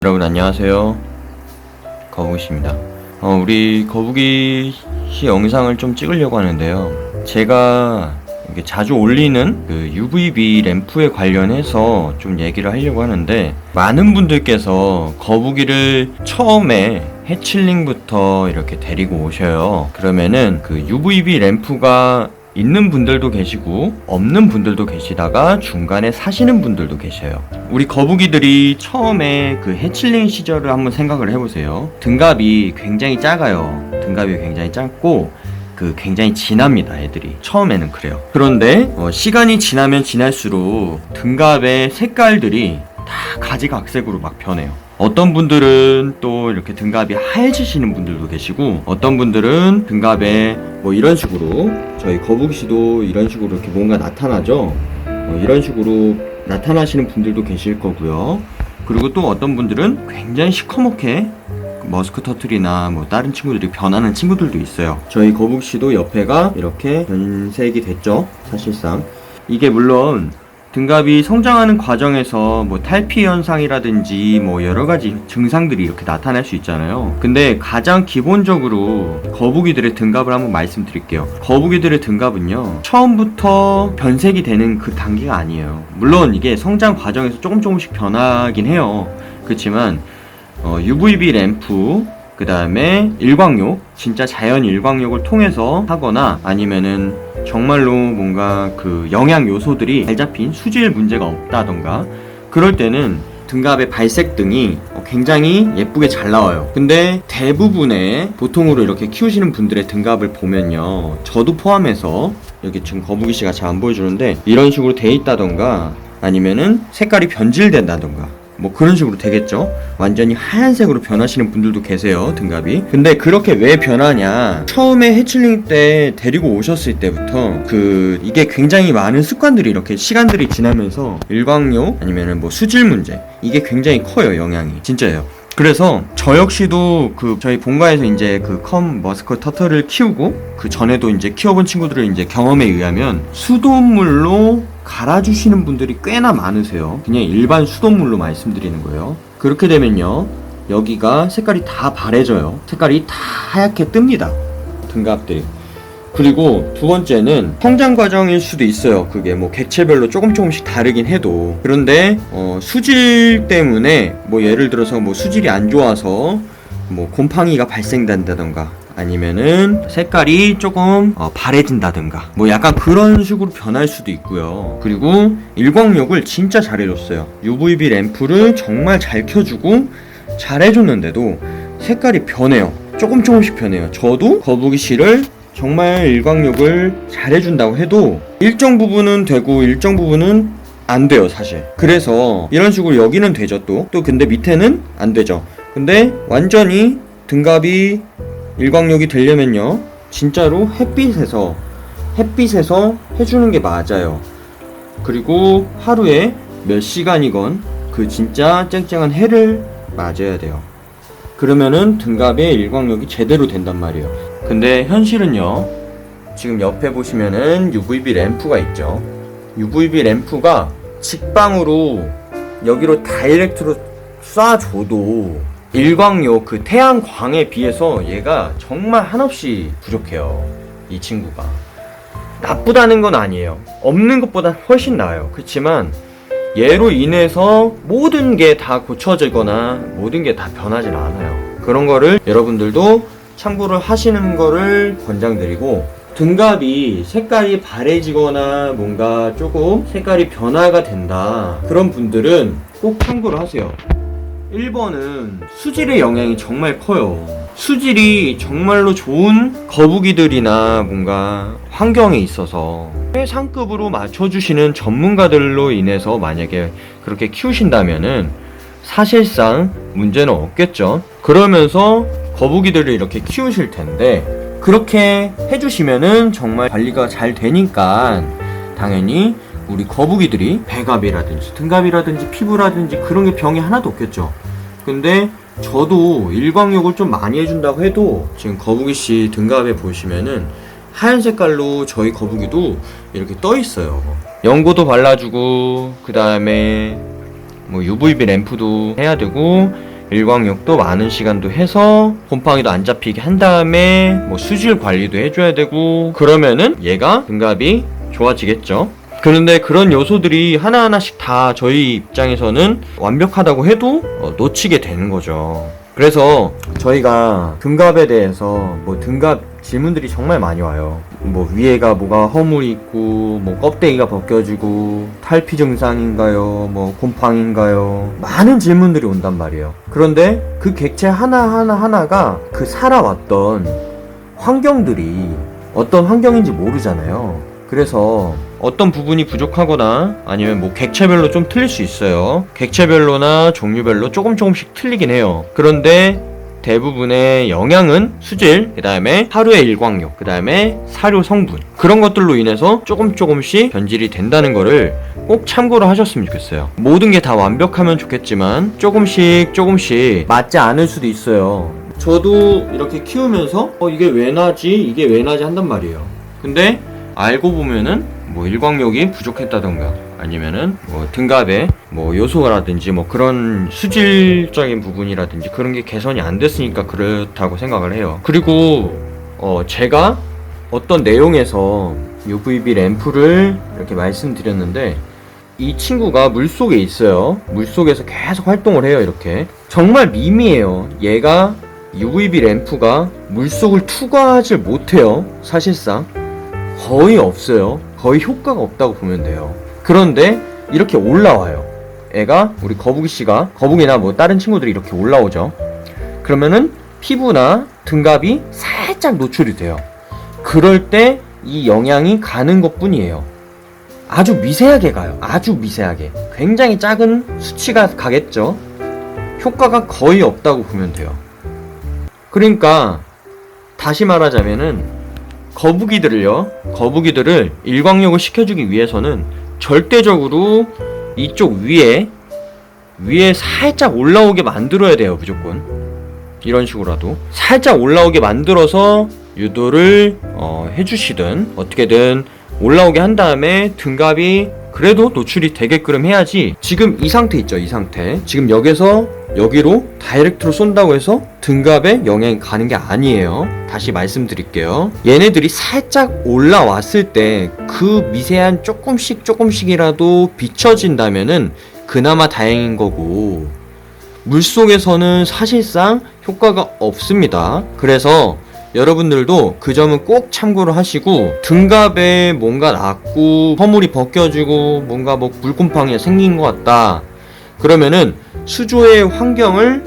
여러분 안녕하세요, 거북이씨입니다. 우리 거북이씨 영상을 좀 찍으려고 하는데요, 제가 이게 자주 올리는 그 UVB 램프에 관련해서 좀 얘기를 하려고 하는데, 많은 분들께서 거북이를 처음에 해칠링부터 이렇게 데리고 오셔요. 그러면은 그 UVB 램프가 있는 분들도 계시고 없는 분들도 계시다가 중간에 사시는 분들도 계셔요. 우리 거북이들이 처음에 그 해칠링 시절을 한번 생각을 해보세요. 등갑이 굉장히 작아요. 등갑이 굉장히 작고 굉장히 진합니다. 애들이 처음에는 그래요. 그런데 시간이 지나면 지날수록 등갑의 색깔들이 다 가지각색으로 막 변해요. 어떤 분들은 또 이렇게 등갑이 하얘지시는 분들도 계시고, 어떤 분들은 등갑에 뭐 이런 식으로, 저희 거북이씨도 이런 식으로 이렇게 뭔가 나타나죠. 이런 식으로 나타나시는 분들도 계실 거고요. 그리고 또 어떤 분들은 굉장히 시커멓게 머스크 터틀이나 뭐 다른 친구들이 변하는 친구들도 있어요. 저희 거북이씨도 옆에가 이렇게 변색이 됐죠. 사실상 이게 물론 등갑이 성장하는 과정에서 뭐 탈피 현상이라든지 뭐 여러가지 증상들이 이렇게 나타날 수 있잖아요. 근데 가장 기본적으로 거북이들의 등갑을 한번 말씀드릴게요. 거북이들의 등갑은요, 처음부터 변색이 되는 그 단계가 아니에요. 물론 이게 성장 과정에서 조금씩 변하긴 해요. 그렇지만 UVB 램프, 그 다음에 일광욕, 진짜 자연 일광욕을 통해서 하거나, 아니면은 정말로 뭔가 그 영양 요소들이 잘 잡힌 수질 문제가 없다던가, 그럴 때는 등갑의 발색등이 굉장히 예쁘게 잘 나와요. 근데 대부분의 보통으로 이렇게 키우시는 분들의 등갑을 보면요, 저도 포함해서 여기 지금 거북이씨가 잘 안 보여주는데 이런 식으로 돼 있다던가, 아니면은 색깔이 변질된다던가, 뭐 그런 식으로 되겠죠. 완전히 하얀색으로 변하시는 분들도 계세요, 등갑이. 근데 그렇게 왜 변하냐, 처음에 해칠링 때 데리고 오셨을 때부터 이게 굉장히 많은 습관들이 이렇게 시간들이 지나면서 일광욕 아니면은 뭐 수질 문제, 이게 굉장히 커요. 영향이 진짜예요. 그래서 저 역시도 저희 본가에서 이제 머스크 터틀을 키우고, 그 전에도 이제 키워본 친구들의 이제 경험에 의하면 수돗물로 갈아주시는 분들이 꽤나 많으세요. 그냥 일반 수돗물로 말씀드리는 거예요. 그렇게 되면요, 여기가 색깔이 다 바래져요. 색깔이 다 하얗게 뜹니다, 등갑들이. 그리고 두 번째는 성장 과정일 수도 있어요. 그게 뭐 객체별로 조금씩 다르긴 해도. 그런데 수질 때문에 뭐 예를 들어서 뭐 수질이 안 좋아서 뭐 곰팡이가 발생된다던가, 아니면은 색깔이 조금 바래진다든가, 뭐 약간 그런 식으로 변할 수도 있고요. 그리고 일광욕을 진짜 잘해줬어요. UVB 램프를 정말 잘 켜주고 잘 해줬는데도 색깔이 변해요. 조금씩 변해요. 저도 거북이씨를 정말 일광욕을 잘해준다고 해도 일정 부분은 되고 일정 부분은 안 돼요, 사실. 그래서 이런 식으로 여기는 되죠. 또 근데 밑에는 안 되죠. 근데 완전히 등갑이 일광욕이 되려면요, 진짜로 햇빛에서 해주는 게 맞아요. 그리고 하루에 몇 시간이건 진짜 쨍쨍한 해를 맞아야 돼요. 그러면은 등갑의 일광욕이 제대로 된단 말이에요. 근데 현실은요, 지금 옆에 보시면은 UVB 램프가 있죠. UVB 램프가 직방으로 여기로 다이렉트로 쏴줘도 일광욕 태양광에 비해서 얘가 정말 한없이 부족해요. 이 친구가 나쁘다는 건 아니에요. 없는 것보다 훨씬 나아요. 그렇지만 얘로 인해서 모든 게 다 고쳐지거나 모든 게 다 변하진 않아요. 그런 거를 여러분들도 참고를 하시는 거를 권장드리고, 등갑이 색깔이 바래지거나 뭔가 조금 색깔이 변화가 된다, 그런 분들은 꼭 참고를 하세요. 1번은 수질의 영향이 정말 커요. 수질이 정말로 좋은 거북이들이나 뭔가 환경에 있어서 최상급으로 맞춰주시는 전문가들로 인해서 만약에 그렇게 키우신다면은 사실상 문제는 없겠죠. 그러면서 거북이들을 이렇게 키우실 텐데, 그렇게 해주시면은 정말 관리가 잘 되니까 당연히 우리 거북이들이 배갑이라든지 등갑이라든지 피부라든지 그런 게 병이 하나도 없겠죠. 근데 저도 일광욕을 좀 많이 해준다고 해도 지금 거북이씨 등갑에 보시면은 하얀 색깔로 저희 거북이도 이렇게 떠 있어요. 연고도 발라주고, 그 다음에 뭐 UVB 램프도 해야 되고, 일광욕도 많은 시간도 해서 곰팡이도 안 잡히게 한 다음에 뭐 수질 관리도 해줘야 되고, 그러면은 얘가 등갑이 좋아지겠죠. 그런데 그런 요소들이 하나하나씩 다 저희 입장에서는 완벽하다고 해도 놓치게 되는 거죠. 그래서 저희가 등갑에 대해서 뭐 등갑 질문들이 정말 많이 와요. 뭐 위에가 뭐가 허물이 있고, 뭐 껍데기가 벗겨지고, 탈피 증상인가요? 뭐 곰팡인가요? 많은 질문들이 온단 말이에요. 그런데 그 객체 하나가 그 살아왔던 환경들이 어떤 환경인지 모르잖아요. 그래서 어떤 부분이 부족하거나 아니면 뭐 객체별로 좀 틀릴 수 있어요. 객체별로나 종류별로 조금씩 틀리긴 해요. 그런데 대부분의 영양은 수질, 그 다음에 하루의 일광욕, 그 다음에 사료 성분, 그런 것들로 인해서 조금씩 변질이 된다는 거를 꼭 참고로 하셨으면 좋겠어요. 모든 게 다 완벽하면 좋겠지만 조금씩 맞지 않을 수도 있어요. 저도 이렇게 키우면서 이게 왜 나지 한단 말이에요. 근데 알고 보면은 뭐 일광욕이 부족했다던가 아니면은 뭐 등갑에 뭐 요소라든지 뭐 그런 수질적인 부분이라든지 그런 게 개선이 안 됐으니까 그렇다고 생각을 해요. 그리고 제가 어떤 내용에서 UVB 램프를 이렇게 말씀드렸는데, 이 친구가 물속에 있어요. 물속에서 계속 활동을 해요. 이렇게 정말 미미해요. 얘가 UVB 램프가 물속을 투과하지 못해요. 사실상 거의 없어요. 거의 효과가 없다고 보면 돼요. 그런데 이렇게 올라와요. 애가, 우리 거북이씨가, 거북이나 뭐 다른 친구들이 이렇게 올라오죠. 그러면은 피부나 등갑이 살짝 노출이 돼요. 그럴 때 이 영양이 가는 것 뿐이에요. 아주 미세하게 가요. 아주 미세하게. 굉장히 작은 수치가 가겠죠. 효과가 거의 없다고 보면 돼요. 그러니까 다시 말하자면은 거북이들을 일광욕을 시켜주기 위해서는 절대적으로 이쪽 위에 살짝 올라오게 만들어야 돼요. 무조건 이런 식으로라도 살짝 올라오게 만들어서 유도를 해주시든 어떻게든 올라오게 한 다음에 등갑이 그래도 노출이 되게끔 해야지. 지금 이 상태 있죠. 이 상태 지금 여기서 여기로 다이렉트로 쏜다고 해서 등갑에 영향이 가는 게 아니에요. 다시 말씀드릴게요. 얘네들이 살짝 올라왔을 때 그 미세한 조금씩이라도 비춰진다면은 그나마 다행인 거고, 물속에서는 사실상 효과가 없습니다. 그래서 여러분들도 그 점은 꼭 참고를 하시고, 등갑에 뭔가 났고 허물이 벗겨지고 뭔가 뭐 물곰팡이가 생긴 것 같다 그러면은 수조의 환경을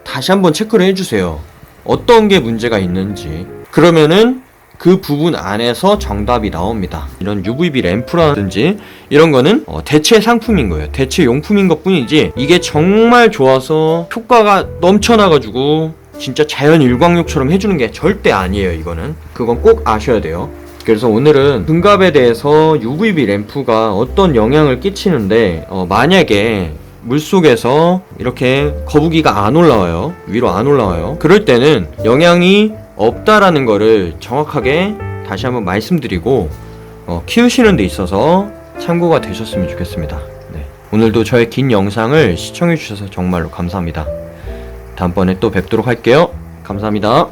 다시 한번 체크를 해주세요. 어떤 게 문제가 있는지. 그러면은 그 부분 안에서 정답이 나옵니다. 이런 UVB 램프라든지 이런 거는 대체 상품인 거예요. 대체 용품인 것 뿐이지, 이게 정말 좋아서 효과가 넘쳐나가지고 진짜 자연 일광욕처럼 해주는 게 절대 아니에요. 이거는 그건 꼭 아셔야 돼요. 그래서 오늘은 등갑에 대해서 UVB 램프가 어떤 영향을 끼치는데, 만약에 물속에서 이렇게 거북이가 안 올라와요. 위로 안 올라와요. 그럴 때는 영향이 없다라는 거를 정확하게 다시 한번 말씀드리고 키우시는 데 있어서 참고가 되셨으면 좋겠습니다. 네. 오늘도 저의 긴 영상을 시청해 주셔서 정말로 감사합니다. 다음번에 또 뵙도록 할게요. 감사합니다.